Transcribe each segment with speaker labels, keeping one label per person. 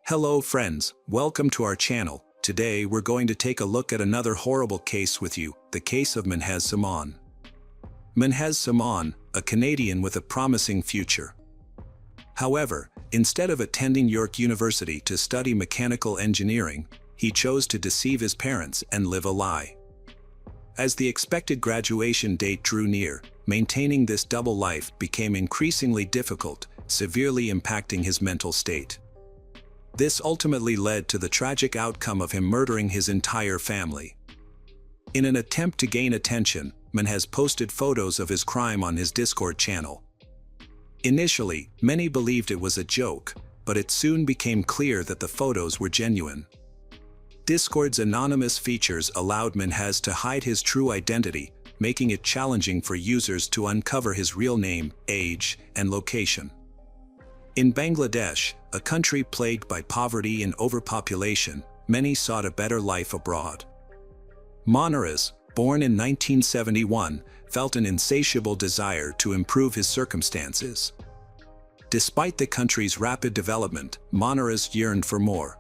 Speaker 1: Hello friends, welcome to our channel. Today we're going to take a look at another horrible case with you, the case of Minhaz Zaman. Minhaz Zaman, a Canadian with a promising future. However, instead of attending York University to study mechanical engineering, he chose to deceive his parents and live a lie. As the expected graduation date drew near, maintaining this double life became increasingly difficult, severely impacting his mental state. This ultimately led to the tragic outcome of him murdering his entire family. In an attempt to gain attention, Minhaz posted photos of his crime on his Discord channel. Initially, many believed it was a joke, but it soon became clear that the photos were genuine. Discord's anonymous features allowed Minhaz to hide his true identity, making it challenging for users to uncover his real name, age, and location. In Bangladesh, a country plagued by poverty and overpopulation, many sought a better life abroad. Minhaz, born in 1971, felt an insatiable desire to improve his circumstances. Despite the country's rapid development, Minhaz yearned for more.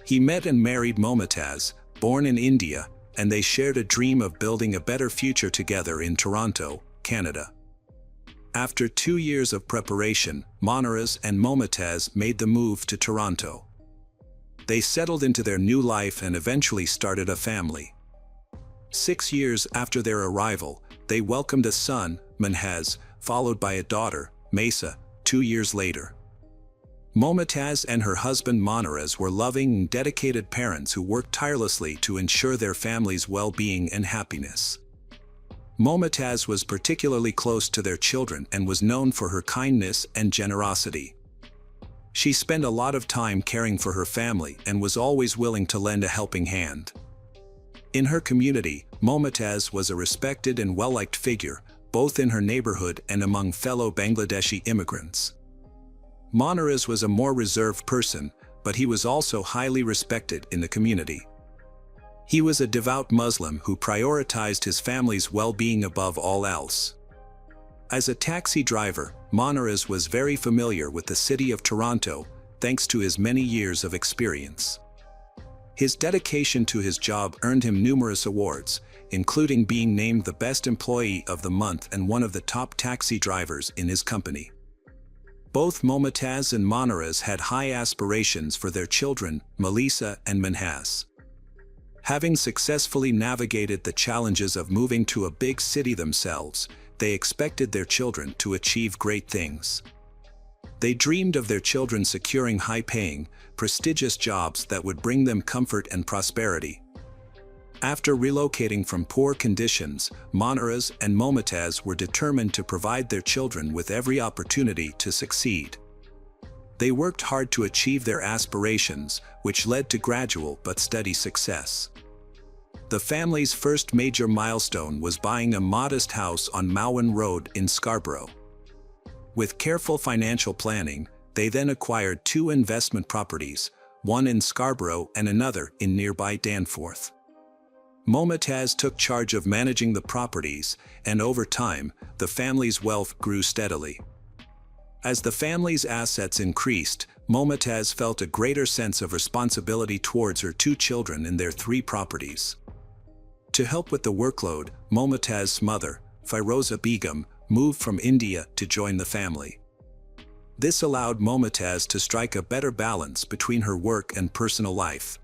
Speaker 1: He met and married Momtaz, born in India, and they shared a dream of building a better future together in Toronto, Canada. After 2 years of preparation, Minhaz and Momtaz made the move to Toronto. They settled into their new life and eventually started a family. 6 years after their arrival, they welcomed a son, Minhaz, followed by a daughter, Mesa, 2 years later. Momtaz and her husband Minhaz were loving and dedicated parents who worked tirelessly to ensure their family's well-being and happiness. Momtaz was particularly close to their children and was known for her kindness and generosity. She spent a lot of time caring for her family and was always willing to lend a helping hand. In her community, Momtaz was a respected and well-liked figure, both in her neighborhood and among fellow Bangladeshi immigrants. Minhaz was a more reserved person, but he was also highly respected in the community. He was a devout Muslim who prioritized his family's well-being above all else. As a taxi driver, Minhaz was very familiar with the city of Toronto, thanks to his many years of experience. His dedication to his job earned him numerous awards, including being named the Best Employee of the Month and one of the top taxi drivers in his company. Both Momtaz and Minhaz had high aspirations for their children, Melissa and Minhaz. Having successfully navigated the challenges of moving to a big city themselves, they expected their children to achieve great things. They dreamed of their children securing high-paying, prestigious jobs that would bring them comfort and prosperity. After relocating from poor conditions, Minhaz and Momtaz were determined to provide their children with every opportunity to succeed. They worked hard to achieve their aspirations, which led to gradual but steady success. The family's first major milestone was buying a modest house on Mowan Road in Scarborough. With careful financial planning, they then acquired 2 investment properties, one in Scarborough and another in nearby Danforth. Momtaz took charge of managing the properties, and over time, the family's wealth grew steadily. As the family's assets increased, Momtaz felt a greater sense of responsibility towards her 2 children and their 3 properties. To help with the workload, Momtaz's mother, Firoza Begum, moved from India to join the family. This allowed Momtaz to strike a better balance between her work and personal life.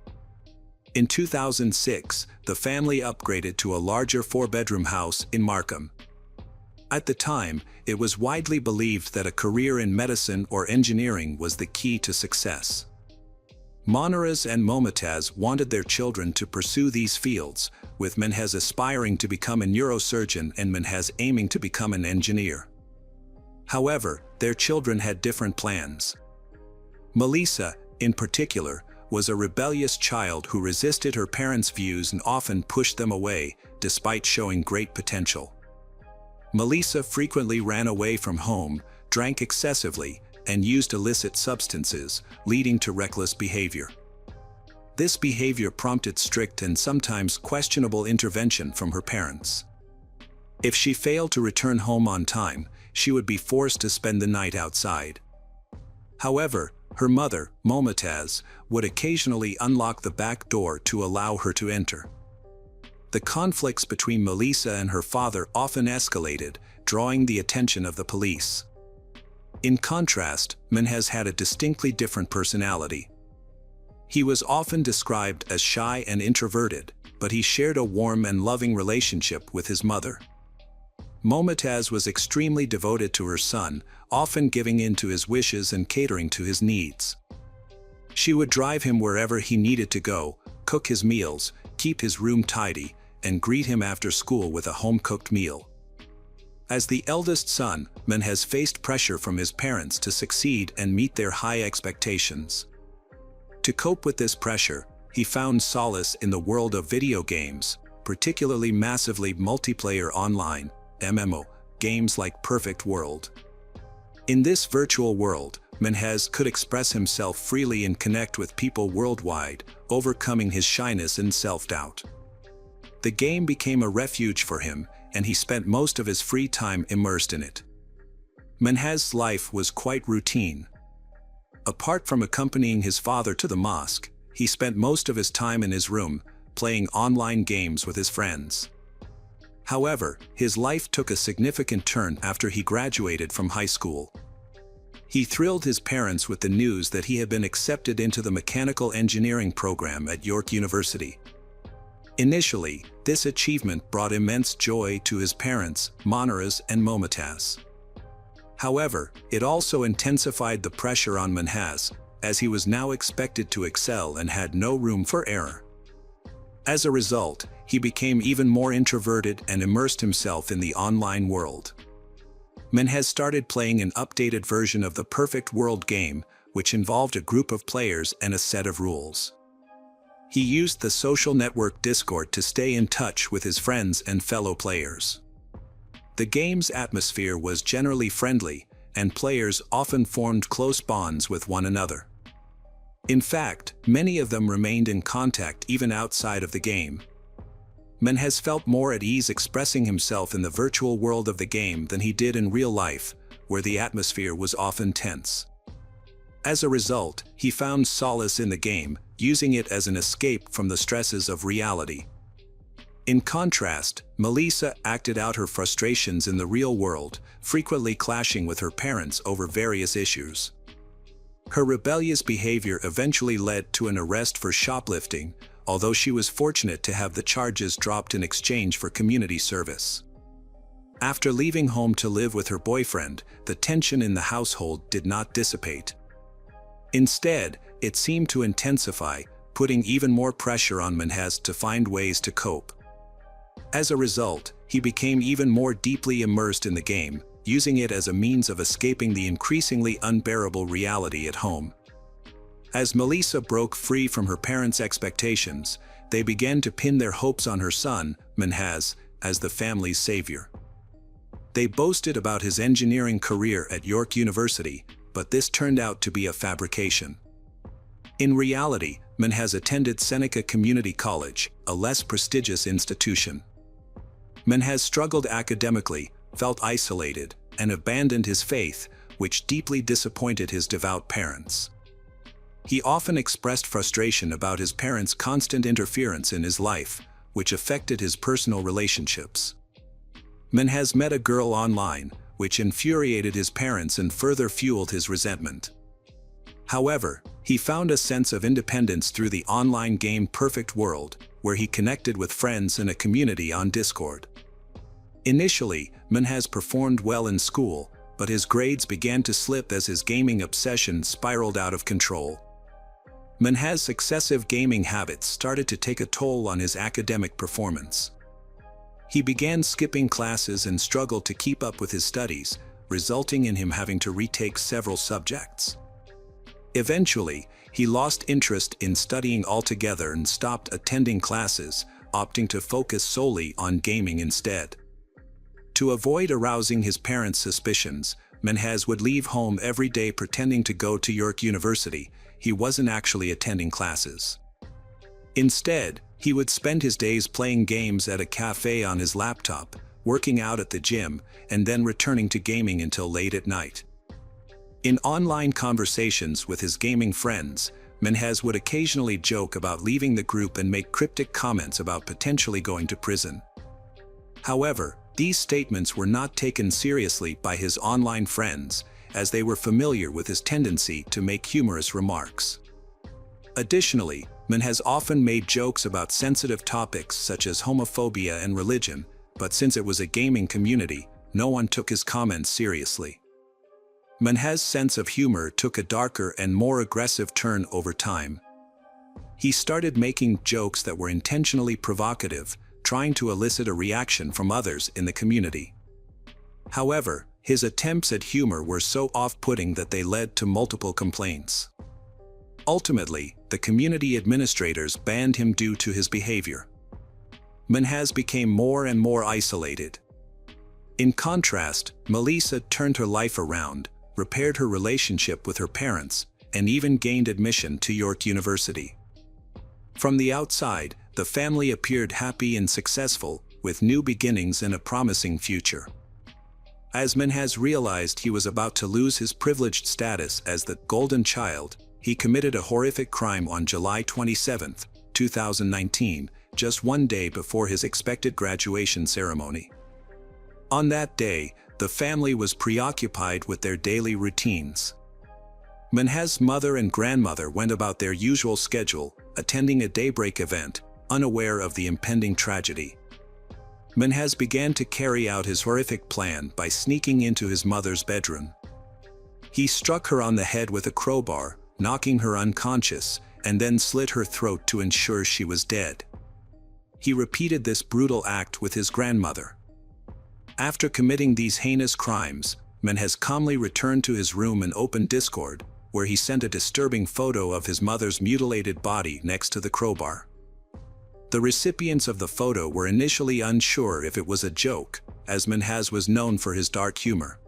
Speaker 1: In 2006, the family upgraded to a larger 4-bedroom house in Markham. At the time, it was widely believed that a career in medicine or engineering was the key to success. Minhaz and Momtaz wanted their children to pursue these fields, with Minhaz aspiring to become a neurosurgeon and Minhaz aiming to become an engineer. However, their children had different plans. Melissa, in particular, was a rebellious child who resisted her parents' views and often pushed them away, despite showing great potential. Melissa frequently ran away from home, drank excessively, and used illicit substances, leading to reckless behavior. This behavior prompted strict and sometimes questionable intervention from her parents. If she failed to return home on time, she would be forced to spend the night outside. However, Her mother, Momotaz, would occasionally unlock the back door to allow her to enter. The conflicts between Melissa and her father often escalated, drawing the attention of the police. In contrast, Menhez had a distinctly different personality. He was often described as shy and introverted, but he shared a warm and loving relationship with his mother. Momotaz was extremely devoted to her son, often giving in to his wishes and catering to his needs. She would drive him wherever he needed to go, cook his meals, keep his room tidy, and greet him after school with a home-cooked meal. As the eldest son, Menhez faced pressure from his parents to succeed and meet their high expectations. To cope with this pressure, he found solace in the world of video games, particularly massively multiplayer online (MMO) games like Perfect World. In this virtual world, Menhez could express himself freely and connect with people worldwide, overcoming his shyness and self-doubt. The game became a refuge for him, and he spent most of his free time immersed in it. Menhez's life was quite routine. Apart from accompanying his father to the mosque, he spent most of his time in his room, playing online games with his friends. However, his life took a significant turn after he graduated from high school. He thrilled his parents with the news that he had been accepted into the mechanical engineering program at York University. Initially, this achievement brought immense joy to his parents, Monaraz and Momotaz. However, it also intensified the pressure on Menhez, as he was now expected to excel and had no room for error. As a result, he became even more introverted and immersed himself in the online world. Menhez started playing an updated version of the Perfect World game, which involved a group of players and a set of rules. He used the social network Discord to stay in touch with his friends and fellow players. The game's atmosphere was generally friendly, and players often formed close bonds with one another. In fact, many of them remained in contact even outside of the game. Menhez felt more at ease expressing himself in the virtual world of the game than he did in real life, where the atmosphere was often tense. As a result, he found solace in the game, using it as an escape from the stresses of reality. In contrast, Melissa acted out her frustrations in the real world, frequently clashing with her parents over various issues. Her rebellious behavior eventually led to an arrest for shoplifting, although she was fortunate to have the charges dropped in exchange for community service. After leaving home to live with her boyfriend, the tension in the household did not dissipate. Instead, it seemed to intensify, putting even more pressure on Menhez to find ways to cope. As a result, he became even more deeply immersed in the game, using it as a means of escaping the increasingly unbearable reality at home. As Melissa broke free from her parents' expectations, they began to pin their hopes on her son, Menhez, as the family's savior. They boasted about his engineering career at York University, but this turned out to be a fabrication. In reality, Menhez attended Seneca Community College, a less prestigious institution. Menhez struggled academically, felt isolated, and abandoned his faith, which deeply disappointed his devout parents. He often expressed frustration about his parents' constant interference in his life, which affected his personal relationships. Menhez met a girl online, which infuriated his parents and further fueled his resentment. However, he found a sense of independence through the online game Perfect World, where he connected with friends and a community on Discord. Initially, Menhez performed well in school, but his grades began to slip as his gaming obsession spiraled out of control. Menhez's excessive gaming habits started to take a toll on his academic performance. He began skipping classes and struggled to keep up with his studies, resulting in him having to retake several subjects. Eventually, he lost interest in studying altogether and stopped attending classes, opting to focus solely on gaming instead. To avoid arousing his parents' suspicions, Menhez would leave home every day pretending to go to York University. He wasn't actually attending classes. Instead, he would spend his days playing games at a cafe on his laptop, working out at the gym, and then returning to gaming until late at night. In online conversations with his gaming friends, Minhas would occasionally joke about leaving the group and make cryptic comments about potentially going to prison. However, these statements were not taken seriously by his online friends, as they were familiar with his tendency to make humorous remarks. Additionally, Minhas often made jokes about sensitive topics such as homophobia and religion, but since it was a gaming community, no one took his comments seriously. Minhas' sense of humor took a darker and more aggressive turn over time. He started making jokes that were intentionally provocative, trying to elicit a reaction from others in the community. However, his attempts at humor were so off-putting that they led to multiple complaints. Ultimately, the community administrators banned him due to his behavior. Minhas became more and more isolated. In contrast, Melissa turned her life around, repaired her relationship with her parents, and even gained admission to York University. From the outside, the family appeared happy and successful, with new beginnings and a promising future. As Minhas realized he was about to lose his privileged status as the golden child, he committed a horrific crime on July 27, 2019, just one day before his expected graduation ceremony. On that day, the family was preoccupied with their daily routines. Minhas' mother and grandmother went about their usual schedule, attending a daybreak event, unaware of the impending tragedy. Minhas began to carry out his horrific plan by sneaking into his mother's bedroom. He struck her on the head with a crowbar, knocking her unconscious, and then slit her throat to ensure she was dead. He repeated this brutal act with his grandmother. After committing these heinous crimes, Minhas calmly returned to his room and opened Discord, where he sent a disturbing photo of his mother's mutilated body next to the crowbar. The recipients of the photo were initially unsure if it was a joke, as Minhas was known for his dark humor.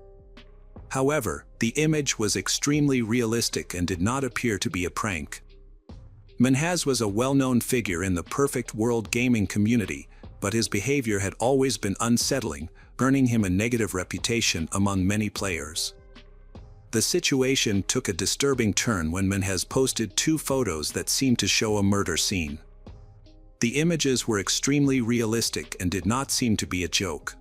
Speaker 1: However, the image was extremely realistic and did not appear to be a prank. Minhas was a well-known figure in the perfect world gaming community, but his behavior had always been unsettling, earning him a negative reputation among many players. The situation took a disturbing turn when Minhas posted two photos that seemed to show a murder scene. The images were extremely realistic and did not seem to be a joke.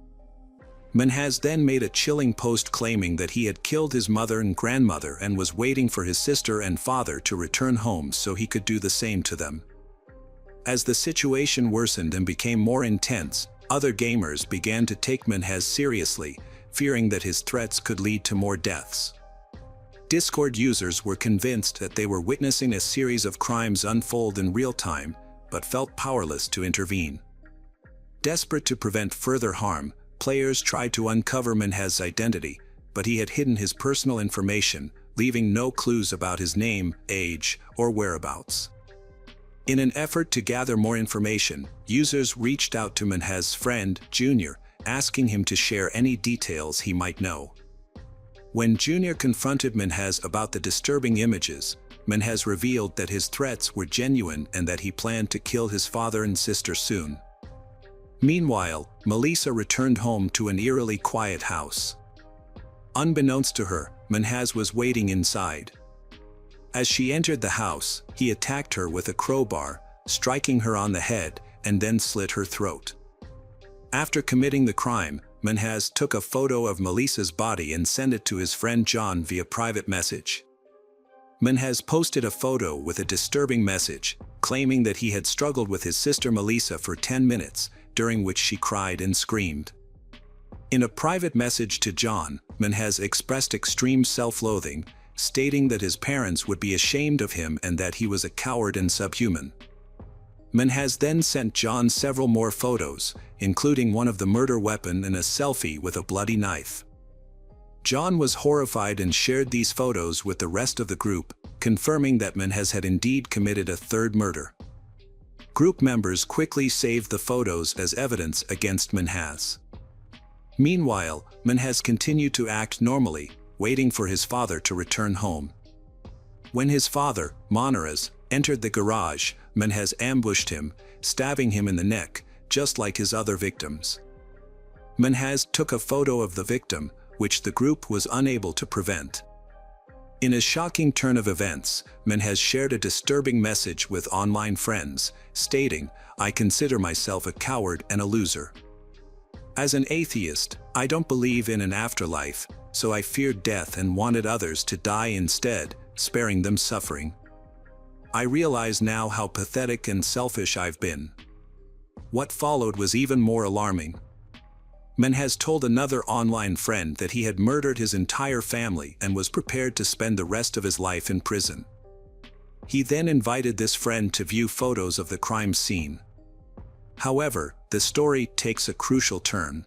Speaker 1: Minhas then made a chilling post claiming that he had killed his mother and grandmother and was waiting for his sister and father to return home so he could do the same to them. As the situation worsened and became more intense, other gamers began to take Minhas seriously, fearing that his threats could lead to more deaths. Discord users were convinced that they were witnessing a series of crimes unfold in real time, but felt powerless to intervene. Desperate to prevent further harm, players tried to uncover Minhas' identity, but he had hidden his personal information, leaving no clues about his name, age, or whereabouts. In an effort to gather more information, users reached out to Minhas' friend, Junior, asking him to share any details he might know. When Junior confronted Minhas about the disturbing images, Minhas revealed that his threats were genuine and that he planned to kill his father and sister soon. Meanwhile, Melissa returned home to an eerily quiet house. Unbeknownst to her, Minhas was waiting inside. As she entered the house, he attacked her with a crowbar, striking her on the head, and then slit her throat. After committing the crime, Minhas took a photo of Melissa's body and sent it to his friend John via private message. Minhas posted a photo with a disturbing message, claiming that he had struggled with his sister Melissa for 10 minutes, during which she cried and screamed. In a private message to John, Minhas expressed extreme self-loathing, stating that his parents would be ashamed of him and that he was a coward and subhuman. Minhas then sent John several more photos, including one of the murder weapon and a selfie with a bloody knife. John was horrified and shared these photos with the rest of the group, confirming that Minhas had indeed committed a third murder. Group members quickly saved the photos as evidence against Minhas. Meanwhile, Minhas continued to act normally, waiting for his father to return home. When his father, Monaras, entered the garage, Minhas ambushed him, stabbing him in the neck, just like his other victims. Minhas took a photo of the victim, which the group was unable to prevent. In a shocking turn of events, Menhez shared a disturbing message with online friends, stating, "I consider myself a coward and a loser. As an atheist, I don't believe in an afterlife, so I feared death and wanted others to die instead, sparing them suffering. I realize now how pathetic and selfish I've been." What followed was even more alarming. Menhez told another online friend that he had murdered his entire family and was prepared to spend the rest of his life in prison. He then invited this friend to view photos of the crime scene. However, the story takes a crucial turn.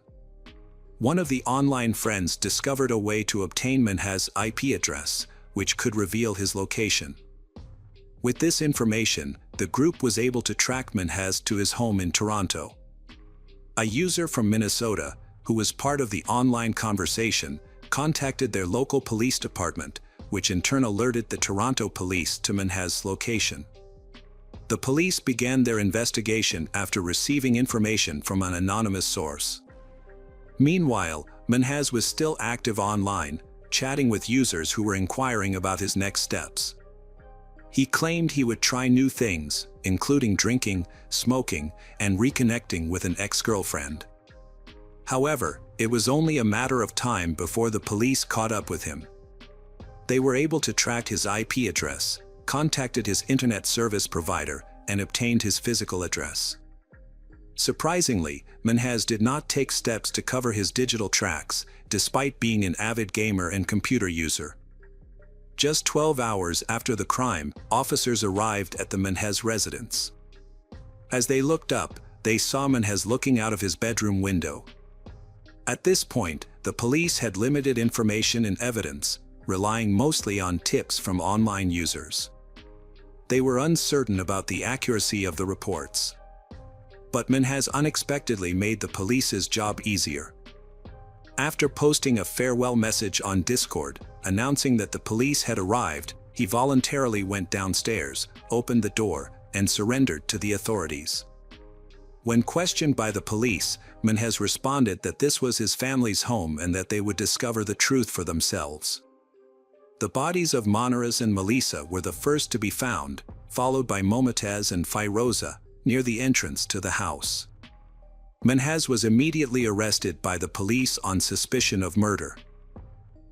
Speaker 1: One of the online friends discovered a way to obtain Menhez's IP address, which could reveal his location. With this information, the group was able to track Menhez to his home in Toronto. A user from Minnesota, who was part of the online conversation, contacted their local police department, which in turn alerted the Toronto police to Menhez's location. The police began their investigation after receiving information from an anonymous source. Meanwhile, Menhez was still active online, chatting with users who were inquiring about his next steps. He claimed he would try new things, including drinking, smoking, and reconnecting with an ex-girlfriend. However, it was only a matter of time before the police caught up with him. They were able to track his IP address, contacted his internet service provider, and obtained his physical address. Surprisingly, Menhez did not take steps to cover his digital tracks, despite being an avid gamer and computer user. Just 12 hours after the crime, officers arrived at the Menhez residence. As they looked up, they saw Menhez looking out of his bedroom window. At this point, the police had limited information and evidence, relying mostly on tips from online users. They were uncertain about the accuracy of the reports. But Menhez unexpectedly made the police's job easier. After posting a farewell message on Discord, announcing that the police had arrived, he voluntarily went downstairs, opened the door, and surrendered to the authorities. When questioned by the police, Menhez responded that this was his family's home and that they would discover the truth for themselves. The bodies of Manaras and Melissa were the first to be found, followed by Momotaz and Firoza, near the entrance to the house. Menhez was immediately arrested by the police on suspicion of murder.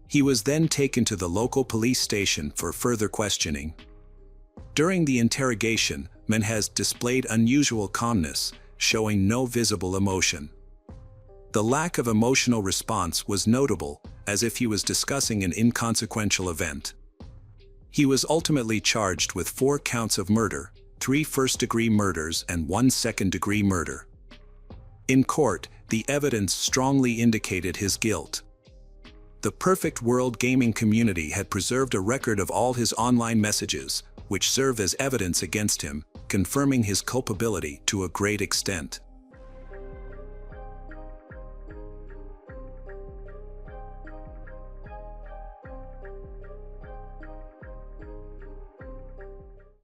Speaker 1: He was then taken to the local police station for further questioning. During the interrogation, Menhez displayed unusual calmness, showing no visible emotion. The lack of emotional response was notable, as if he was discussing an inconsequential event. He was ultimately charged with 4 counts of murder, 3 first-degree murders and 1 second-degree murder. In court, the evidence strongly indicated his guilt. The Perfect World gaming community had preserved a record of all his online messages, which served as evidence against him, confirming his culpability to a great extent.